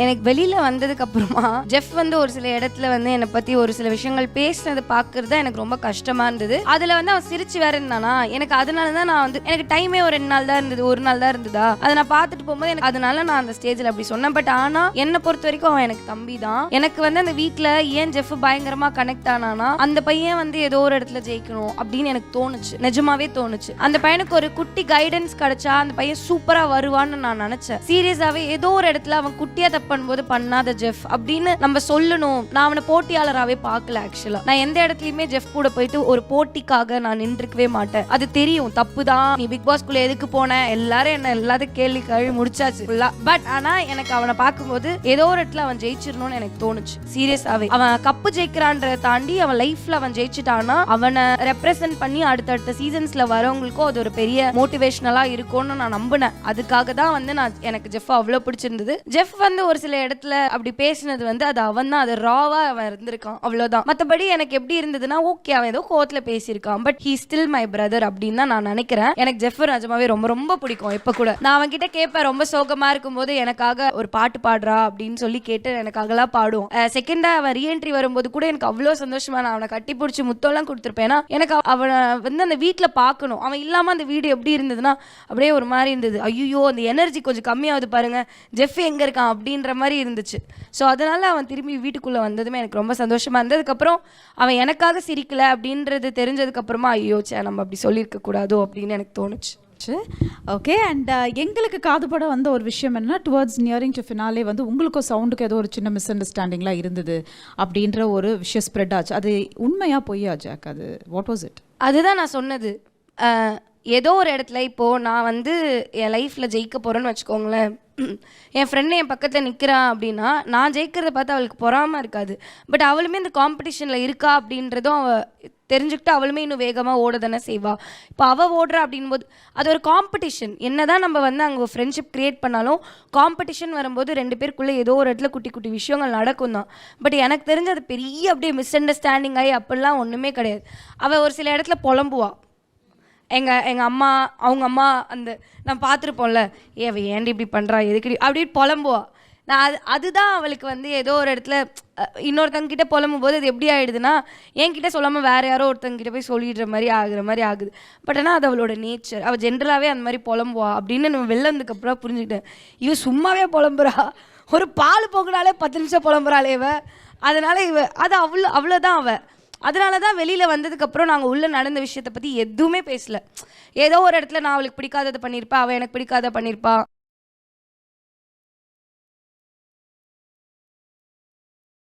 எனக்கு வெளியில வந்ததுக்கு அப்புறமா ஜெஃப் வந்து ஒரு சில இடத்துல வந்து என்னை பத்தி ஒரு சில விஷயங்கள் பேசினது பாக்குறது எனக்கு ரொம்ப கஷ்டமா இருந்தது. அதுல வந்து அவன் சிரிச்சு வேற இருந்தானா, எனக்கு அதனாலதான் நான் வந்து எனக்கு டைமே ஒரு 2 நாள் தான் இருந்தது, ஒரு நாள் தான் இருந்ததா, அதை நான் பார்த்துட்டு போகும்போது எனக்கு அதனால நான் அந்த ஸ்டேஜ்ல அப்படி சொன்னேன். பட் ஆனா என்னை பொறுத்த வரைக்கும் அவன் எனக்கு தம்பி தான். எனக்கு வந்து அந்த வீட்டுல ஏன் ஜெஃப் பயங்கரமா கனெக்ட் ஆனானா, அந்த பையன் வந்து ஏதோ ஒரு இடத்துல ஜெயிக்கணும் அப்படின்னு எனக்கு தோணுச்சு, நிஜமாவே தோணுச்சு. அந்த பையனுக்கு ஒரு குட்டி கைடன்ஸ் கிடைச்சா அந்த பையன் சூப்பரா வருவான்னு நான் நினைச்சேன். சீரியஸாவே ஏதோ ஒரு இடத்துல அவன் குட்டியா பண்ணும்போது பண்ணாத ஜெஃப் அப்படின்னு நம்ம சொல்லணும். நான் அவனை போட்டியாளராகவே பார்க்கல. ஆக்சுவலா நான் எந்த இடத்துலயுமே ஜெஃப் கூட போயிட்டு ஒரு போட்டிக்காக நான் நின்றுக்கவே மாட்டேன். அது தெரியும் தப்பு தான். நீ பிக் பாஸ்குள்ள எதுக்கு போன, எல்லாரும் என்ன எல்லாத்தையும் கேள்வி கழுவி முடிச்சாச்சு. பட் ஆனா எனக்கு அவனை பார்க்கும்போது ஏதோ ஒரு இடத்துல அவன் ஜெயிச்சிடணும்னு எனக்கு தோணுச்சு. சீரியஸாவே அவன் கப்பு ஜெயிக்கிறான்றதை தாண்டி அவன் லைஃப்ல அவன் ஜெயிச்சுட்டானா அவனை ரெப்ரசென்ட் பண்ணி அடுத்தடுத்த சீசன்ஸ்ல வரவங்களுக்கும் அது ஒரு பெரிய மோட்டிவேஷனலா இருக்கும்னு நான் நம்பினேன். அதுக்காக தான் வந்து நான் எனக்கு ஜெஃப் அவ்வளவு பிடிச்சிருந்தது. ஜெஃப் வந்து ஒரு சில இடத்துல அப்படி பேசினது வந்து அது அவன் தான், அது ராவா அவன் இருந்திருக்கான், அவ்வளவுதான். மத்தபடி எனக்கு எப்படி இருந்ததுன்னா, ஓகே அவன் ஏதோ கோவத்துல பேசியிருக்கான், but he still my brother அப்படின்னு தான் நான் நினைக்கிறேன். எனக்கு ஜெஃப் நிஜமாவே ரொம்ப ரொம்ப பிடிக்கும். இப்ப கூட நான் அவன் கிட்ட கேட்பேன், ரொம்ப சோகமா இருக்கும்போது எனக்காக ஒரு பாட்டு பாடுறா அப்படின்னு சொல்லி கேட்டு எனக்காகலாம் பாடுவோம். செகண்டா அவன் ரீஎன்ட்ரி வரும்போது கூட எனக்கு அவ்வளவு சந்தோஷமா நான் அவனை கட்டி பிடிச்சி முத்தம்லாம் கொடுத்துருப்பேன். எனக்கு அவனை வந்து அந்த வீட்டுல பார்க்கணும். அவன் இல்லாம அந்த வீடு எப்படி இருந்ததுன்னா அப்படியே ஒரு மாதிரி இருந்தது. ஐயோ அந்த எனர்ஜி கொஞ்சம் கம்மியாகுது பாருங்க, ஜெஃப் எங்க இருக்கான் அப்படின்ற மாதிரி இருந்துச்சு. ஸோ அதனால அவன் திரும்பி வீட்டுக்குள்ள வந்ததுமே எனக்கு ரொம்ப சந்தோஷமா இருந்ததுக்கப்புறம் அவன் எனக்காக சிரிக்கல அப்படின்றது தெரிஞ்சதுக்கு அப்புறமா ஐயோ நம்ம அப்படி சொல்லியிருக்க கூடாதோ அப்படின்னு எனக்கு தோணுச்சு. ஓகே. அண்ட் எங்களுக்கு காதுபட வந்த ஒரு விஷயம் என்ன, டுவர்ட்ஸ் நியரிங் டு ஃபினாலே வந்து உங்களுக்கும் சவுண்டுக்கு ஏதோ ஒரு சின்ன மிஸ் அண்டர்ஸ்டாண்டிங்லாம் இருந்தது அப்படின்ற ஒரு விஷயம் ஸ்ப்ரெட் ஆச்சு. அது உண்மையா பொய்யா ஜாக்? அது வாட் வாஸ் இட்? அதுதான் நான் சொன்னது. ஏதோ ஒரு இடத்துல இப்போது நான் வந்து என் லைஃப்பில் ஜெயிக்க போகிறேன்னு வச்சுக்கோங்களேன். என் ஃப்ரெண்டு என் பக்கத்தில் நிற்கிறான் அப்படின்னா நான் ஜெயிக்கிறத பார்த்து அவளுக்கு பொறாமல் இருக்காது. பட் அவளுமே இந்த காம்படிஷனில் இருக்கா அப்படின்றதும் அவள் தெரிஞ்சுக்கிட்டு அவளுமே இன்னும் வேகமாக ஓட தானே செய்வாள். இப்போ அவள் ஓடுறா அப்படின்போது அது ஒரு காம்படிஷன். என்ன தான் நம்ம வந்து அங்கே ஃப்ரெண்ட்ஷிப் க்ரியேட் பண்ணாலும் காம்படிஷன் வரும்போது 2 பேருக்குள்ளே ஏதோ ஒரு இடத்துல குட்டி குட்டி விஷயங்கள் நடக்கும் தான். பட் எனக்கு தெரிஞ்ச அது பெரிய அப்படியே மிஸ் அண்டர்ஸ்டாண்டிங் ஆகி அப்படிலாம் ஒன்றுமே கிடையாது. அவள் ஒரு சில இடத்துல புலம்புவாள். எங்கள் அம்மா அவங்க அம்மா அந்த நான் பார்த்துருப்போம்ல, ஏண்டி இப்படி பண்ணுறா எதுக்கடி அப்படின்னு புலம்புவா. நான் அதுதான் அவளுக்கு வந்து ஏதோ ஒரு இடத்துல இன்னொருத்தங்கிட்ட புலம்பும் போது அது எப்படி ஆகிடுதுன்னா, என்கிட்ட சொல்லாமல் வேறு யாரோ ஒருத்தங்கிட்ட போய் சொல்லிடுற மாதிரி ஆகுற மாதிரி ஆகுது. பட் ஆனால் அது அவளோட நேச்சர். அவள் ஜென்ரலாகவே அந்த மாதிரி புலம்புவா அப்படின்னு நம்ம வெளில வந்ததுக்கப்புறம் புரிஞ்சுக்கிட்டேன். இவ சும்மாவே புலம்புறா, ஒரு பால் போக்குனாலே 10 நிமிஷம் புலம்புறாளே இவ. அதனால அது அவ்வளோதான் அவள். அதனால தான் வெளியில் வந்ததுக்கப்புறம் நாங்கள் உள்ளே நடந்த விஷயத்தை பற்றி எதுவுமே பேசல. ஏதோ ஒரு இடத்துல நான் அவளுக்கு பிடிக்காததை பண்ணியிருப்பா, அவள் எனக்கு பிடிக்காத பண்ணியிருப்பா.